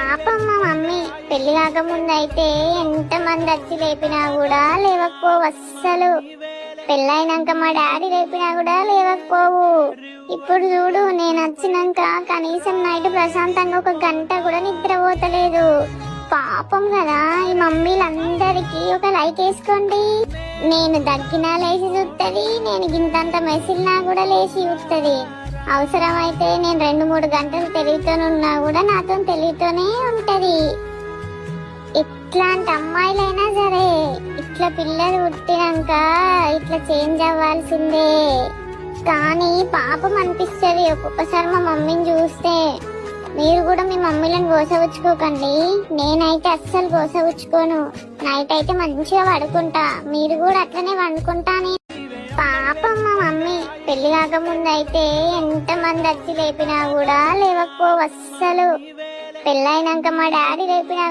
పాపం మా మమ్మీ పెళ్లి కాకముందు అయితే ఎంత మంది వచ్చి లేపినా కూడా లేవకపోవు అస్సలు. పెళ్ళైనాక మా డాడీ లేపినా కూడా లేవకపోవు. ఇప్పుడు చూడు నేను వచ్చినాక కనీసం నైట్ ప్రశాంతంగా ఒక గంట కూడా నిద్రపోతలేదు. పాపం కదా. ఈ మమ్మీలందరికీ ఒక లైక్ వేసుకోండి. నేను దగ్గినా లేచి చూస్తుంది, నేను గింతంత మెసిలినా కూడా లేచి చూస్తుంది. అవసరమైతే నేను 2-3 గంటలు తెలివితోనున్నా కూడా నాతో తెలివితోనే ఉంటది. ఇట్లాంటి అమ్మాయిలైనా సరే ఇట్లా పిల్లలు పుట్టినాక ఇట్లా చేంజ్ అవ్వాల్సిందే. కానీ పాపం అనిపిస్తుంది ఒక్కొక్కసారి మా మమ్మీని చూస్తే. మీరు కూడా మీ మమ్మీలను గోసవుచ్చుకోకండి. నేనైతే అస్సలు గోసవుచ్చుకోను. నైట్ అయితే మంచిగా పడుకుంటా. మీరు కూడా అట్లనే వండుకుంటానే. పాపం మా మమ్మీ పెళ్లి కాకముందు అయితే ఎంత మంది వచ్చి లేపినా కూడా లేవకపోవు అస్సలు. పెళ్ళైనాక మా డాడీ లేపినా